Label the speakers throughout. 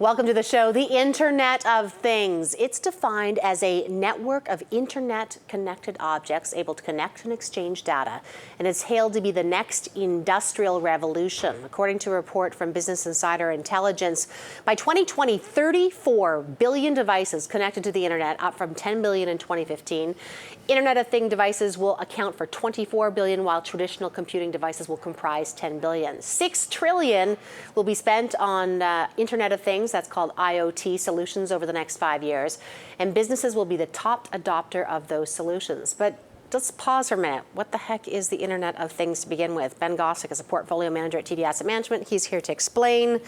Speaker 1: Welcome to the show. The Internet of Things. It's defined as a network of internet-connected objects able to connect and exchange data, and it's hailed to be the next industrial revolution. According to a report from Business Insider Intelligence, by 2020, 34 billion devices connected to the Internet, up from 10 billion in 2015. Internet of Things devices will account for 24 billion, while traditional computing devices will comprise 10 billion. 6 trillion will be spent on Internet of Things, that's called IoT solutions, over the next 5 years. And businesses will be the top adopter of those solutions. But let's pause for a minute. What the heck is the Internet of Things to begin with? Ben Gossick is a portfolio manager at TD Asset Management. He's here to explain.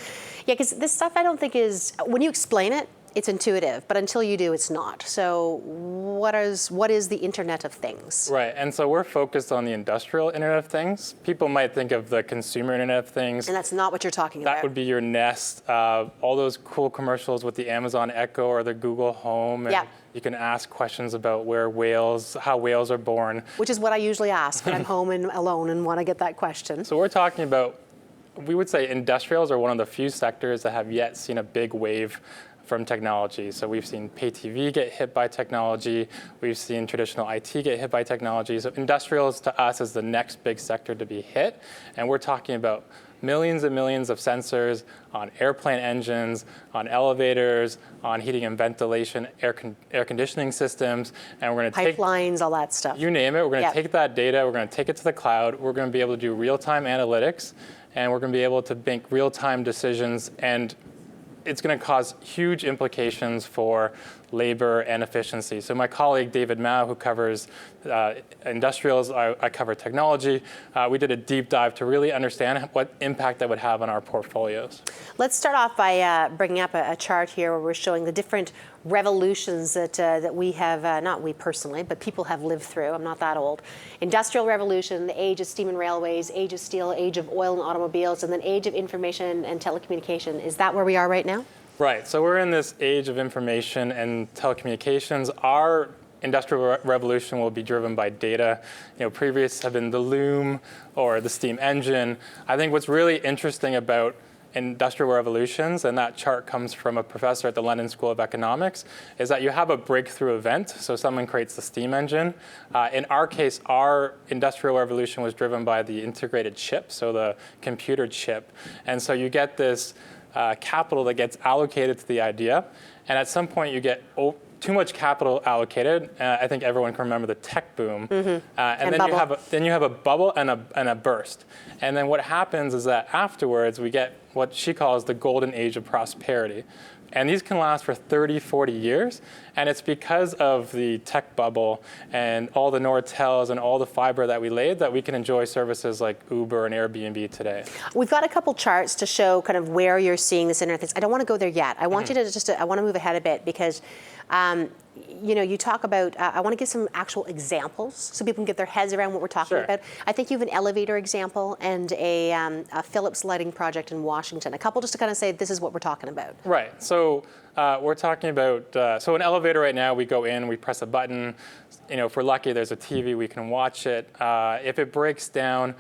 Speaker 1: Yeah, because this stuff I don't think is, when you explain it, it's intuitive, but until you do, it's not. So what is the Internet of Things?
Speaker 2: Right, and so we're focused on the industrial Internet of Things. People might think of the consumer Internet of Things.
Speaker 1: And that's not what you're talking about.
Speaker 2: That would be your Nest, all those cool commercials with the Amazon Echo or the Google Home. And you can ask questions about how whales are born.
Speaker 1: Which is what I usually ask when I'm home and alone and want to get that question.
Speaker 2: So we're talking about, we would say industrials are one of the few sectors that have yet seen a big wave from technology. So we've seen pay TV get hit by technology. We've seen traditional IT get hit by technology. So industrials to us is the next big sector to be hit. And we're talking about millions and millions of sensors on airplane engines, on elevators, on heating and ventilation, air conditioning systems. And we're going to take
Speaker 1: pipelines, all that stuff.
Speaker 2: You name it. We're going to take that data. We're going to take it to the cloud. We're going to be able to do real-time analytics. And we're going to be able to make real-time decisions. And it's going to cause huge implications for labor and efficiency. So my colleague David Mao, who covers industrials, I cover technology, we did a deep dive to really understand what impact that would have on our portfolios.
Speaker 1: Let's start off by bringing up a chart here where we're showing the different revolutions that we have, not we personally, but people have lived through. I'm not that old. Industrial revolution, the age of steam and railways, age of steel, age of oil and automobiles, and then age of information and telecommunication. Is that where we are right now?
Speaker 2: Right, so we're in this age of information and telecommunications. Our industrial revolution will be driven by data. Previous have been the loom or the steam engine. I think what's really interesting about industrial revolutions, and that chart comes from a professor at the London School of Economics, is that you have a breakthrough event. So someone creates the steam engine. In our case, our industrial revolution was driven by the integrated chip, so the computer chip. And so you get this capital that gets allocated to the idea, and at some point you get too much capital allocated. I think everyone can remember the tech boom, and then you have a bubble and a burst. And then what happens is that afterwards we get what she calls the golden age of prosperity. And these can last for 30, 40 years. And it's because of the tech bubble and all the Nortels and all the fiber that we laid that we can enjoy services like Uber and Airbnb today.
Speaker 1: We've got a couple charts to show kind of where you're seeing this Internet of Things. I don't want to go there yet. I want you to I want to move ahead a bit because you talk about, I want to give some actual examples so people can get their heads around what we're talking about. I think you have an elevator example and a Philips lighting project in Washington. A couple just to kind of say this is what we're talking about.
Speaker 2: Right. So we're talking about, so an elevator right now, we go in, we press a button. If we're lucky, there's a TV, we can watch it. If it breaks down,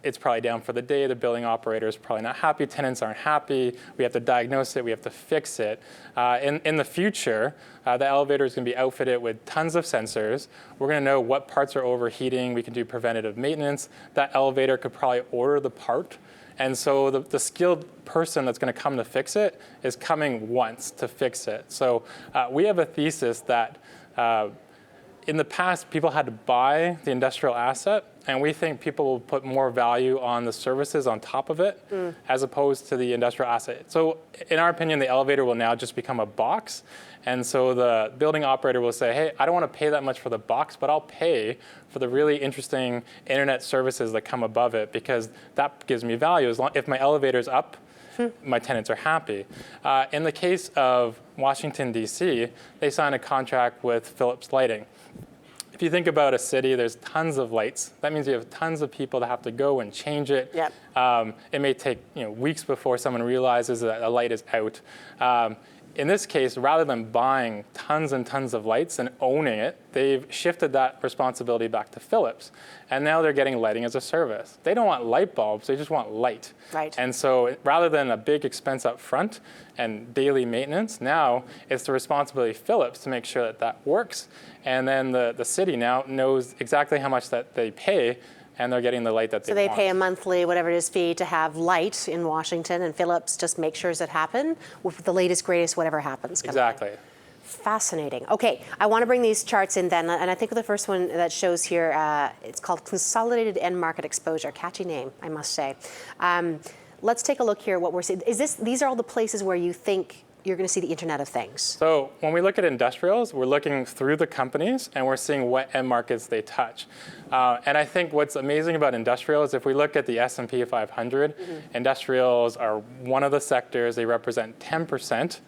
Speaker 2: it's probably down for the day. The building operator is probably not happy. Tenants aren't happy. We have to diagnose it. We have to fix it. In the future, the elevator is going to be outfitted with tons of sensors. We're going to know what parts are overheating. We can do preventative maintenance. That elevator could probably order the part. And so the skilled person that's going to come to fix it is coming once to fix it. So we have a thesis that in the past, people had to buy the industrial asset, and we think people will put more value on the services on top of it as opposed to the industrial asset. So in our opinion, the elevator will now just become a box. And so the building operator will say, hey, I don't want to pay that much for the box, but I'll pay for the really interesting internet services that come above it because that gives me value. If my elevator's up, my tenants are happy. In the case of Washington, D.C., they signed a contract with Philips Lighting. If you think about a city, there's tons of lights. That means you have tons of people that have to go and change it. It may take weeks before someone realizes that a light is out. in this case, rather than buying tons and tons of lights and owning it, they've shifted that responsibility back to Philips. And now they're getting lighting as a service. They don't want light bulbs, they just want light.
Speaker 1: Right.
Speaker 2: And so rather than a big expense up front and daily maintenance, now it's the responsibility of Philips to make sure that that works. And then the city now knows exactly how much that they pay, and they're getting the light that they want.
Speaker 1: So they pay a monthly, whatever it is, fee to have light in Washington, and Philips just makes sure it happens with the latest, greatest, whatever happens.
Speaker 2: Exactly.
Speaker 1: Fascinating. Okay, I want to bring these charts in then, and I think the first one that shows here, it's called Consolidated End Market Exposure. Catchy name, I must say. Let's take a look here at what we're seeing. These are all the places where you think you're going to see the Internet of Things.
Speaker 2: So when we look at industrials, we're looking through the companies and we're seeing what end markets they touch. And I think what's amazing about industrials, if we look at the S&P 500, industrials are one of the sectors. They represent 10%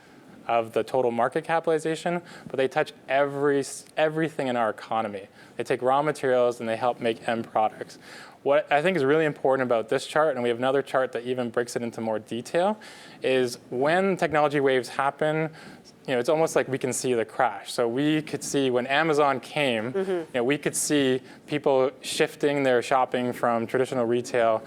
Speaker 2: of the total market capitalization, but they touch everything in our economy. They take raw materials and they help make end products. What I think is really important about this chart, and we have another chart that even breaks it into more detail, is when technology waves happen, it's almost like we can see the crash. So we could see when Amazon came, we could see people shifting their shopping from traditional retail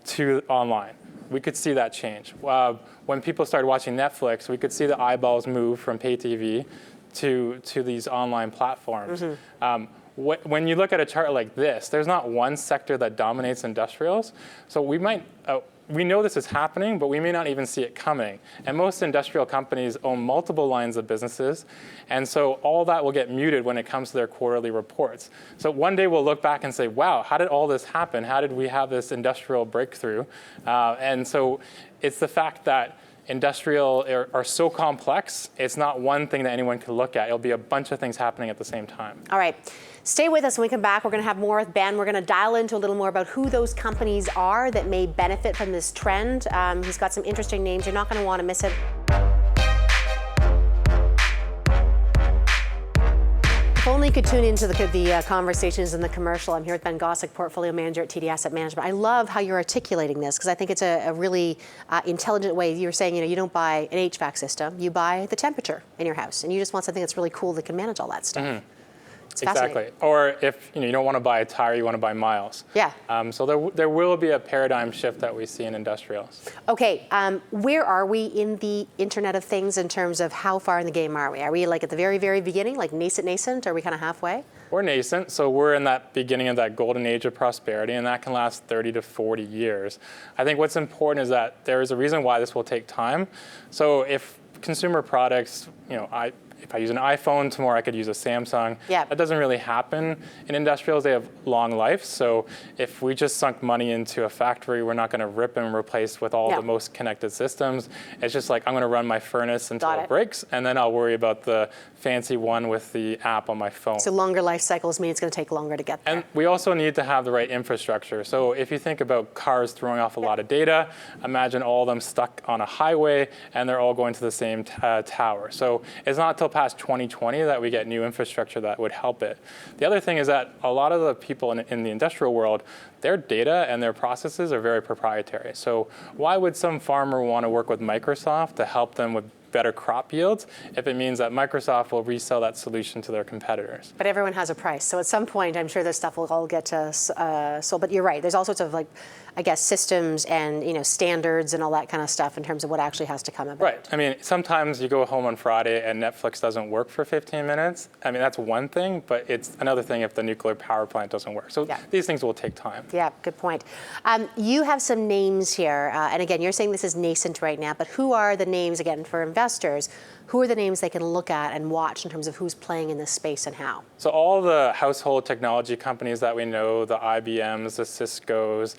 Speaker 2: to online. We could see that change. When people started watching Netflix, we could see the eyeballs move from pay TV to these online platforms. When you look at a chart like this, there's not one sector that dominates industrials. So we know this is happening, but we may not even see it coming. And most industrial companies own multiple lines of businesses. And so all that will get muted when it comes to their quarterly reports. So one day we'll look back and say, wow, how did all this happen? How did we have this industrial breakthrough? And so it's the fact that industrial are so complex, it's not one thing that anyone can look at. It'll be a bunch of things happening at the same time.
Speaker 1: All right. Stay with us when we come back. We're going to have more with Ben. We're going to dial into a little more about who those companies are that may benefit from this trend. He's got some interesting names. You're not going to want to miss it. If only you could tune into the conversations in the commercial. I'm here with Ben Gossick, Portfolio Manager at TD Asset Management. I love how you're articulating this because I think it's a really intelligent way. You were saying, you don't buy an HVAC system, you buy the temperature in your house, and you just want something that's really cool that can manage all that stuff.
Speaker 2: Exactly. Or if you don't want to buy a tire, you want to buy miles.
Speaker 1: Yeah.
Speaker 2: So there will be a paradigm shift that we see in industrials.
Speaker 1: Okay. Where are we in the Internet of Things in terms of how far in the game are we? Are we like at the very, very beginning, like nascent? Or are we kind of halfway?
Speaker 2: We're nascent, so we're in that beginning of that golden age of prosperity, and that can last 30 to 40 years. I think what's important is that there is a reason why this will take time. So if consumer products, if I use an iPhone, tomorrow I could use a Samsung.
Speaker 1: Yeah.
Speaker 2: That doesn't really happen. In industrials, they have long lives. So if we just sunk money into a factory, we're not going to rip and replace with all the most connected systems. It's just like I'm going to run my furnace until it breaks, and then I'll worry about the fancy one with the app on my phone.
Speaker 1: So longer life cycles mean it's going to take longer to get there.
Speaker 2: And we also need to have the right infrastructure. So if you think about cars throwing off a lot of data, imagine all of them stuck on a highway, and they're all going to the same tower. So it's not until past 2020 that we get new infrastructure that would help it. The other thing is that a lot of the people in the industrial world, their data and their processes are very proprietary. So why would some farmer want to work with Microsoft to help them with better crop yields if it means that Microsoft will resell that solution to their competitors?
Speaker 1: But everyone has a price. So at some point, I'm sure this stuff will all get sold. But you're right. There's all sorts of systems and standards and all that kind of stuff in terms of what actually has to come about.
Speaker 2: Right. I mean, sometimes you go home on Friday and Netflix doesn't work for 15 minutes. I mean, that's one thing, but it's another thing if the nuclear power plant doesn't work. So these things will take time.
Speaker 1: Yeah, good point. You have some names here. And again, you're saying this is nascent right now, but who are the names, again, for investors? Who are the names they can look at and watch in terms of who's playing in this space and how?
Speaker 2: So all the household technology companies that we know, the IBMs, the Ciscos,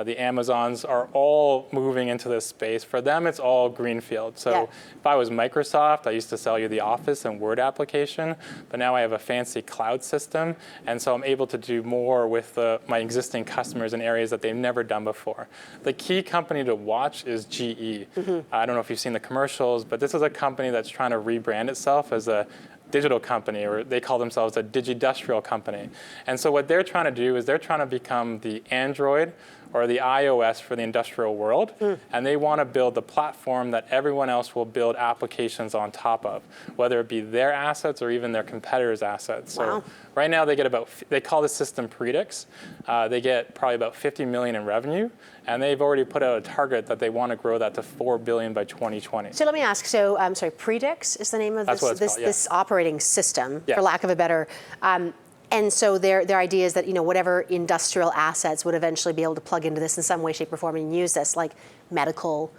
Speaker 2: the Amazons are all moving into this space. For them, it's all greenfield. So if I was Microsoft, I used to sell you the Office and Word application, but now I have a fancy cloud system, and so I'm able to do more with my existing customers in areas that they've never done before. The key company to watch is GE. I don't know if you've seen the commercials, but this is a company that's trying to rebrand itself as a digital company, or they call themselves a digidustrial company. And so what they're trying to do is they're trying to become the Android or the iOS for the industrial world, and they want to build the platform that everyone else will build applications on top of, whether it be their assets or even their competitors' assets.
Speaker 1: Wow.
Speaker 2: So right now they get they call the system Predix. They get probably about 50 million in revenue, and they've already put out a target that they want to grow that to 4 billion by 2020.
Speaker 1: So let me ask, sorry, Predix is the name of
Speaker 2: That's what it's called, yeah.
Speaker 1: this operating system,
Speaker 2: Yeah.
Speaker 1: for lack of a better, and so their idea is that, whatever industrial assets would eventually be able to plug into this in some way, shape, or form and use this, like medical,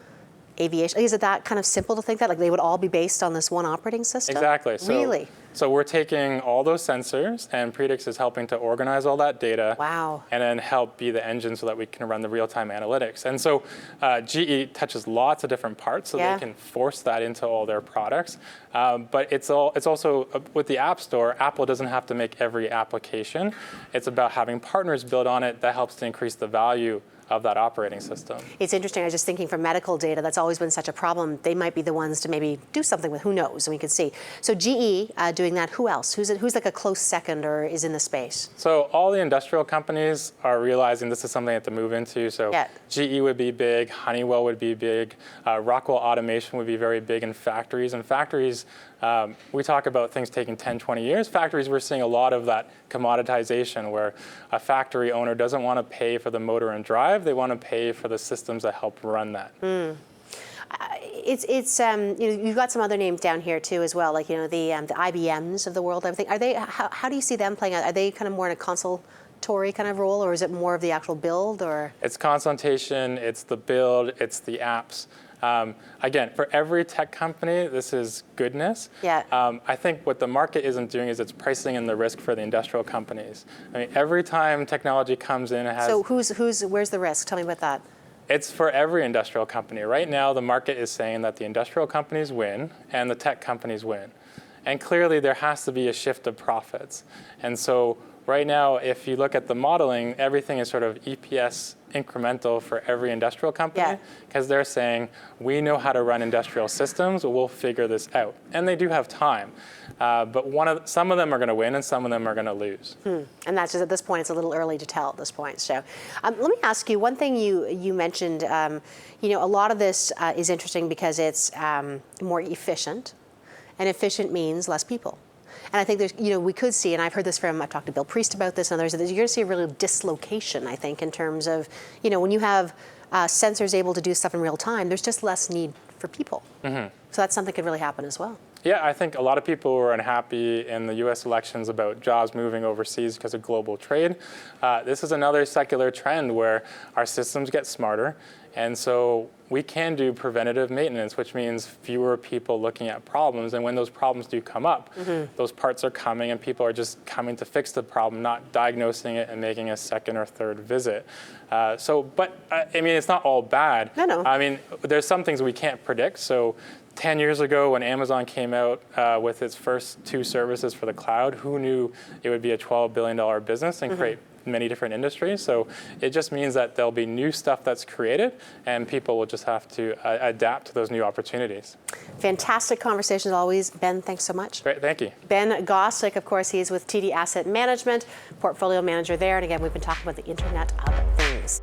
Speaker 1: aviation. Is it that kind of simple to think that? Like they would all be based on this one operating system?
Speaker 2: Exactly.
Speaker 1: Really?
Speaker 2: So we're taking all those sensors, and Predix is helping to organize all that data.
Speaker 1: Wow.
Speaker 2: And then help be the engine so that we can run the real-time analytics. And so GE touches lots of different parts, so
Speaker 1: Yeah.
Speaker 2: they can force that into all their products. But it's also with the App Store, Apple doesn't have to make every application. It's about having partners build on it that helps to increase the value of that operating system.
Speaker 1: It's interesting. I was just thinking for medical data, that's always been such a problem. They might be the ones to maybe do something with. Who knows? And we could see. So GE doing that. Who else? Who's like a close second or is in the space?
Speaker 2: So all the industrial companies are realizing this is something they have to move into. So
Speaker 1: Yeah.
Speaker 2: GE would be big, Honeywell would be big, Rockwell Automation would be very big in factories. And factories, we talk about things taking 10, 20 years. Factories, we're seeing a lot of that commoditization where a factory owner doesn't want to pay for the motor and drive. They want to pay for the systems that help run that.
Speaker 1: You've got some other names down here too as well, like the IBMs of the world. Everything. Are they? How do you see them playing out? Are they kind of more in a consultory kind of role, or is it more of the actual build? Or
Speaker 2: It's consultation, it's the build, it's the apps. Again, for every tech company, this is goodness.
Speaker 1: Yeah.
Speaker 2: I think what the market isn't doing is it's pricing in the risk for the industrial companies. I mean, every time technology comes in, it has.
Speaker 1: So where's the risk? Tell me about that.
Speaker 2: It's for every industrial company. Right now, the market is saying that the industrial companies win and the tech companies win. And clearly, there has to be a shift of profits. And so right now, if you look at the modeling, everything is sort of EPS incremental for every industrial company because they're saying, we know how to run industrial systems, we'll figure this out. And they do have time. But some of them are going to win and some of them are going to lose.
Speaker 1: And that's just at this point, it's a little early to tell at this point. So let me ask you, one thing you mentioned, a lot of this is interesting because it's more efficient. And efficient means less people. And I think there's, we could see, and I've heard this I've talked to Bill Priest about this and others, that you're going to see a real dislocation, I think, in terms of, when you have sensors able to do stuff in real time, there's just less need for people. Mm-hmm. So that's something that could really happen as well.
Speaker 2: Yeah, I think a lot of people were unhappy in the US elections about jobs moving overseas because of global trade. This is another secular trend where our systems get smarter. And so we can do preventative maintenance, which means fewer people looking at problems. And when those problems do come up, those parts are coming and people are just coming to fix the problem, not diagnosing it and making a second or third visit. It's not all bad.
Speaker 1: No.
Speaker 2: I mean, there's some things we can't predict. So 10 years ago when Amazon came out with its first 2 services for the cloud, who knew it would be a $12 billion business and create many different industries? So it just means that there'll be new stuff that's created and people will just have to adapt to those new opportunities. Fantastic conversation as always. Ben, thanks so much. Great, thank you. Ben Gossick, of course, he's with TD Asset Management, portfolio manager there. And again, we've been talking about the Internet of Things.